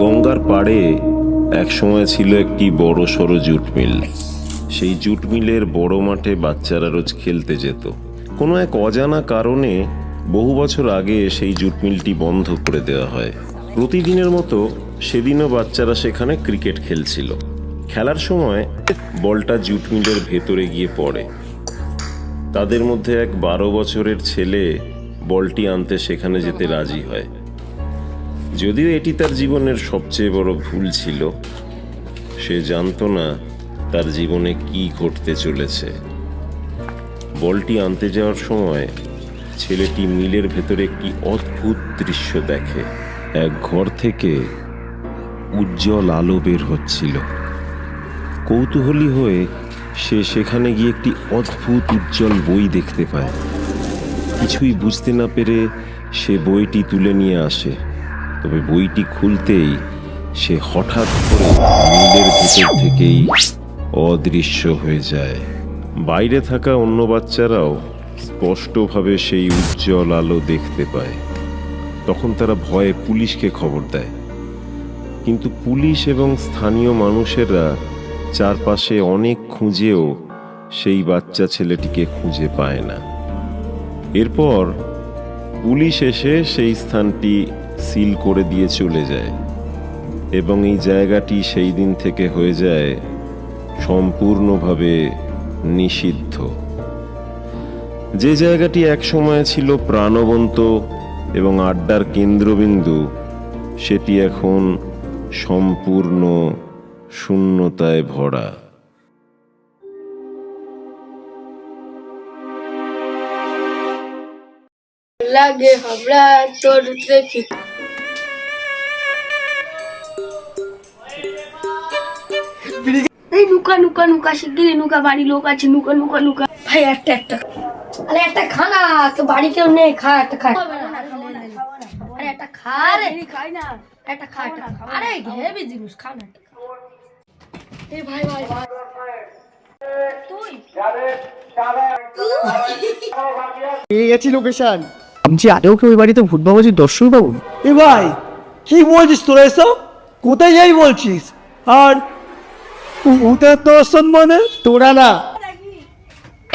গঙ্গার পাড়ে এক সময় ছিল একটি বড় সড়ো জুট মিল। সেই জুট মিলের বড় মাঠে বাচ্চারা রোজ খেলতে যেত। কোনো এক অজানা কারণে বহু বছর আগে সেই জুট মিলটি বন্ধ করে দেওয়া হয়। প্রতিদিনের মতো সেদিনও বাচ্চারা সেখানে ক্রিকেট খেলছিল। খেলার সময় বলটা জুট মিলের ভেতরে গিয়ে পড়ে। তাদের মধ্যে এক 12 বছরের ছেলে বলটি আনতে সেখানে যেতে রাজি হয়, যদিও এটি তার জীবনের সবচেয়ে বড় ভুল ছিল। সে জানতো না তার জীবনে কি ঘটতে চলেছে। বলটি আনতে যাওয়ার সময় ছেলেটি মিলের ভেতরে একটি অদ্ভুত দৃশ্য দেখে। এক ঘর থেকে উজ্জ্বল আলো বের হচ্ছিল। কৌতূহলী হয়ে সে সেখানে গিয়ে একটি অদ্ভুত উজ্জ্বল বই দেখতে পায়। কিছুই বুঝতে না পেরে সে বইটি তুলে নিয়ে আসে, তবে বইটি খুলতেই সে হঠাৎ করে মিলের ভেতর থেকেই অদৃশ্য হয়ে যায়। বাইরে থাকা অন্য বাচ্চারাও স্পষ্টভাবে সেই উজ্জ্বল আলো দেখতে পায়। তখন তারা ভয়ে পুলিশকে খবর দেয়, কিন্তু পুলিশ এবং স্থানীয় মানুষেরা চারপাশে অনেক খুঁজেও সেই বাচ্চা ছেলেটিকে খুঁজে পায় না। এরপর পুলিশ এসে সেই স্থানটি সিল করে দিয়ে চলে যায় এবং এই জায়গাটি সেই দিন থেকে হয়ে যায় সম্পূর্ণভাবে নিষিদ্ধ। যে জায়গাটি এক সময় ছিল প্রাণবন্ত এবং আড্ডার কেন্দ্রবিন্দু, সেটি এখন সম্পূর্ণ শূন্যতায় ভরা। লাগে আমরা তোর দেখি এই নুকা নুকা নুকা শিগগিরি নুকা, বাড়ি লোক আছে, নুকা নুকা নুকা। ভাই একটা আরে একটা খানা, তো বাড়ি কেউ নেই, খা একটা খা। আরে একটা খা রে, খাই না একটা খা। আরে হেভি জিনিস, খা না। এই ভাই ভাই তুই পেয়ে গেছি লোকেশন। ভাবছি আরেও কি ওই বাড়িতে ভূত বাবাজির দর্শন পাবো। এ ভাই কি বলছিস তোরা এসব? কোথায় যাই বলছিস? আর ভূতের দর্শন মানে তোরা না।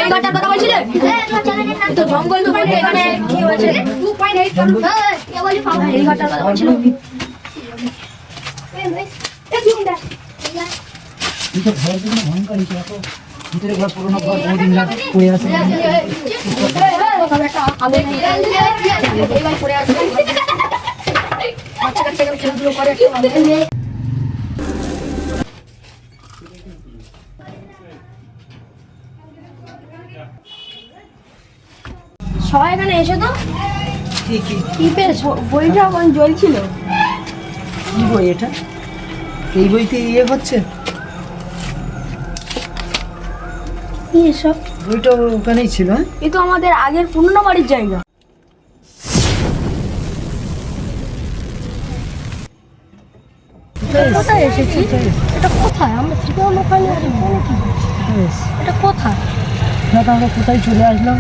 এই ঘরটার কথা বলছিলে? তো জঙ্গল তো বলতে এখানে কি হয়েছে? উপায় নেই, কে বলি পাবো। এই ঘরটার কথা বলছিল। সবাই এখানে এসে তো কি পেয়েছ? বইটা এখন জ্বলছিল। কি বই এটা? এই বইতে হচ্ছে কি এসব? বইটা ওখানেই ছিল। হ্যাঁ, এ তো আমাদের আগের পুরনো বাড়ির জায়গা। কোথায় এসেছি? এটা কোথায়? আমরা থেকে ওখানে কি? এটা কোথায়? না তো আমরা কোথায় চলে আসলাম।